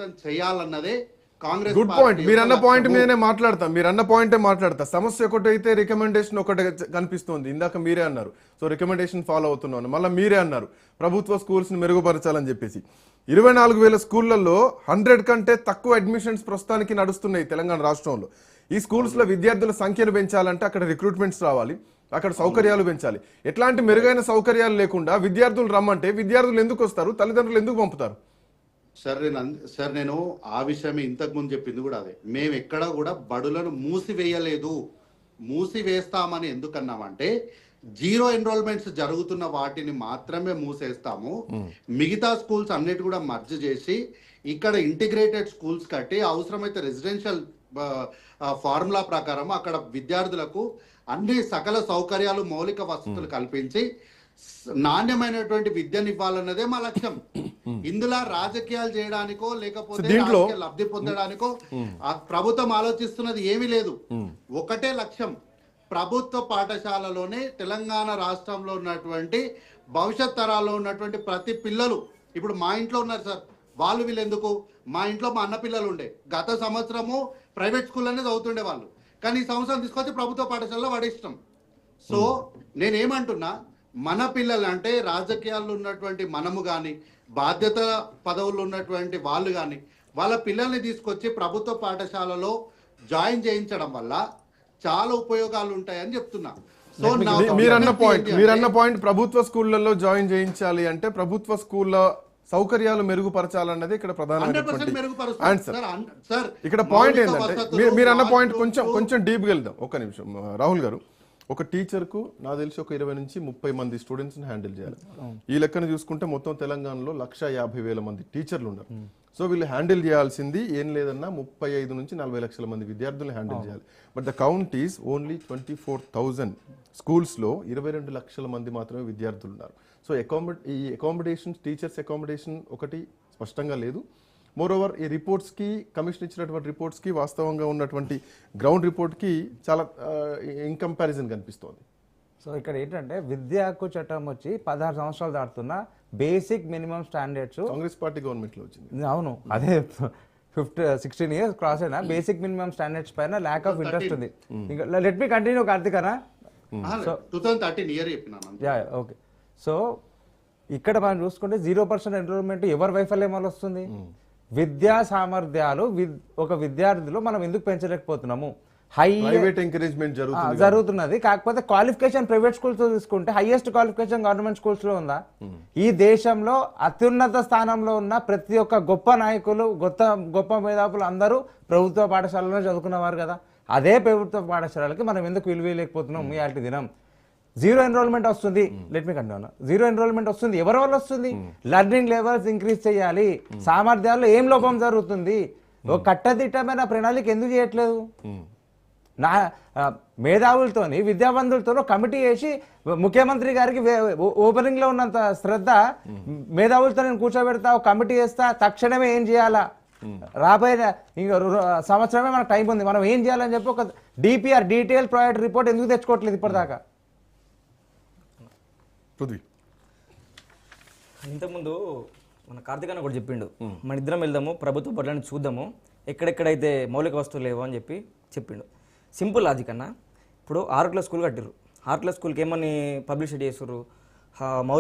బలోపేతం చేయాలన్నదే Congress good point. మీరన్న point మీదనే మాట్లాడతా. సమస్య ఒకటైతే రికమెండేషన్ ఒకటి కనిపిస్తోంది. ఇందాక మీరే అన్నారు, సో రికమెండేషన్ ఫాలో అవుతున్నాను. మళ్ళీ మీరే అన్నారు ప్రభుత్వ స్కూల్స్ ని మెరుగుపరచాలని చెప్పేసి. 24,000 స్కూళ్లలో 100 కంటే తక్కువ అడ్మిషన్స్ ప్రస్తుతానికి నడుస్తున్నాయి తెలంగాణ రాష్ట్రంలో. ఈ స్కూల్స్ లో విద్యార్థుల సంఖ్యను పెంచాలంటే అక్కడ రిక్రూట్మెంట్స్ రావాలి, అక్కడ సౌకర్యాలు పెంచాలి. ఎట్లాంటి మెరుగైన సౌకర్యాలు లేకుండా విద్యార్థులు రమ్మంటే విద్యార్థులు ఎందుకు వస్తారు, తల్లిదండ్రులు ఎందుకు పంపుతారు? సార్ నేను ఆ విషయమే ఇంతకు ముందు చెప్పింది కూడా అదే. మేము ఎక్కడ కూడా బడులను మూసివేయలేదు. మూసివేస్తామని ఎందుకన్నామంటే జీరో ఎన్రోల్మెంట్స్ జరుగుతున్న వాటిని మాత్రమే మూసేస్తాము. మిగతా స్కూల్స్ అన్నిటి కూడా మర్జ్ చేసి ఇక్కడ ఇంటిగ్రేటెడ్ స్కూల్స్ కట్టి అవసరమైతే రెసిడెన్షియల్ ఫార్ములా ప్రకారం అక్కడ విద్యార్థులకు అన్ని సకల సౌకర్యాలు మౌలిక వసతులు కల్పించి నాణ్యమైనటువంటి విద్యనివ్వాలన్నదే మా లక్ష్యం. ఇందులో రాజకీయాలు చేయడానికో లేకపోతే లబ్ధి పొందడానికో ప్రభుత్వం ఆలోచిస్తున్నది ఏమీ లేదు. ఒకటే లక్ష్యం, ప్రభుత్వ పాఠశాలలోనే తెలంగాణ రాష్ట్రంలో ఉన్నటువంటి భవిష్యత్ తరాల్లో ఉన్నటువంటి ప్రతి పిల్లలు, ఇప్పుడు మా ఇంట్లో ఉన్నారు సార్, వాళ్ళు వీళ్ళు ఎందుకు, మా ఇంట్లో మా అన్న పిల్లలు ఉండే, గత సంవత్సరము ప్రైవేట్ స్కూల్లోనే చదువుతుండే వాళ్ళు, కానీ ఈ సంవత్సరం తీసుకొచ్చి ప్రభుత్వ పాఠశాలలో పడేస్తాం. సో నేనేమంటున్నా, మన పిల్లలు అంటే రాజకీయాల్లో ఉన్నటువంటి మనము కానీ బాధ్యత పదవుల్లో ఉన్నటువంటి వాళ్ళు కానీ వాళ్ళ పిల్లల్ని తీసుకొచ్చి ప్రభుత్వ పాఠశాలలో జాయిన్ చేయించడం వల్ల చాలా ఉపయోగాలు ఉంటాయని చెప్తున్నా. సో మీరన్న పాయింట్ ప్రభుత్వ స్కూళ్లలో జాయిన్ చేయించాలి అంటే ప్రభుత్వ స్కూళ్ళ సౌకర్యాలు మెరుగుపరచాలన్నది ఇక్కడ ప్రధానమైనటువంటి ఆన్సర్. ఇక్కడ పాయింట్ ఏంటంటే మీరన్న పాయింట్ కొంచెం డీప్ గా వెళ్దాం. ఒక్క నిమిషం రాహుల్ గారు, ఒక టీచర్కు నాకు తెలిసి ఒక 20 నుంచి 30 మంది స్టూడెంట్స్ని హ్యాండిల్ చేయాలి. ఈ లెక్కను చూసుకుంటే మొత్తం తెలంగాణలో 150,000 మంది టీచర్లు ఉన్నారు. సో వీళ్ళు హ్యాండిల్ చేయాల్సింది ఏం లేదన్నా 35 నుంచి 40 లక్షల మంది విద్యార్థులను హ్యాండిల్ చేయాలి. But the count is only 24,000 స్కూల్స్లో 22 లక్షల మంది మాత్రమే విద్యార్థులు ఉన్నారు. సో ఈ అకామిడేషన్, టీచర్స్ అకామిడేషన్ ఒకటి స్పష్టంగా లేదు. మోరోవర్ ఈ రిపోర్ట్స్కి, కమిషన్ ఇచ్చినటువంటి రిపోర్ట్స్కి, వాస్తవంగా ఉన్నటువంటి గ్రౌండ్ రిపోర్ట్కి చాలా ఇన్కంపారిజన్ కనిపిస్తోంది. సో ఇక్కడ ఏంటంటే విద్యా హక్కు చట్టం వచ్చి 16 సంవత్సరాలు దాటుతున్న basic minimum standards Congress party గవర్నమెంట్లో వచ్చింది. అవును, అదే 16 ఇయర్స్ క్రాస్ అయినా బేసిక్ మినిమం స్టాండర్డ్స్ పైన ల్యాక్ ఆఫ్ ఇంట్రెస్ట్ ఉంది. ఇంకా లెట్ మీ కంటిన్యూ కార్తికనా. ఓకే, సో ఇక్కడ మనం చూసుకుంటే 0% ఎన్రోల్మెంట్ ఎవరి వైఫల్యం వల్ల వస్తుంది? విద్యా సామర్థ్యాలు ఒక విద్యార్థులు మనం ఎందుకు పెంచలేకపోతున్నాము? ఎంకరేజ్మెంట్ జరుగుతున్నది. కాకపోతే క్వాలిఫికేషన్ ప్రైవేట్ స్కూల్స్ తీసుకుంటే హైయెస్ట్ క్వాలిఫికేషన్ గవర్నమెంట్ స్కూల్స్ లో ఉందా? ఈ దేశంలో అత్యున్నత స్థానంలో ఉన్న ప్రతి ఒక్క గొప్ప నాయకులు, గొప్ప మేధావులు అందరూ ప్రభుత్వ పాఠశాలలో చదువుకున్నవారు కదా. అదే ప్రభుత్వ పాఠశాలకి మనం ఎందుకు విలువలేకపోతున్నాం? ఇయాల్టి దినం జీరో ఎన్రోల్మెంట్ వస్తుంది. Let me continue. Zero enrolment వస్తుంది, ఎవరి వల్ల వస్తుంది? లెర్నింగ్ లెవెల్స్ ఇంక్రీజ్ చేయాలి. సామర్థ్యాల్లో ఏం లోపం జరుగుతుంది? ఒక కట్టదిట్టమైన ప్రణాళిక ఎందుకు చేయట్లేదు? నా మేధావులతోని, విద్యావంతులతో కమిటీ వేసి ముఖ్యమంత్రి గారికి ఓపెనింగ్ లో ఉన్నంత శ్రద్ధ మేధావులతో నేను కూర్చోబెడతా, ఒక కమిటీ వేస్తా, తక్షణమే ఏం చేయాలా, రాబోయే ఇంకా సంవత్సరమే మనకు టైం ఉంది, మనం ఏం చేయాలని చెప్పి ఒక డిపిఆర్, డీటెయిల్ ప్రాజెక్ట్ రిపోర్ట్ ఎందుకు తెచ్చుకోవట్లేదు ఇప్పటిదాకా? ఇంతకుముందు మన కార్తిక్ అన్న కూడా చెప్పిండు, మన ఇద్దరం వెళ్దాము ప్రభుత్వ బడులను చూద్దాము, ఎక్కడెక్కడైతే మౌలిక వస్తువులు లేవో అని చెప్పిండు. సింపుల్ లాజిక్ అన్న. ఇప్పుడు 6 క్లాస్ స్కూల్ కట్టిర్రు, 6 క్లాస్ స్కూల్కి ఏమని పబ్లిసిటీ చేస్తుర్రు? మౌలిక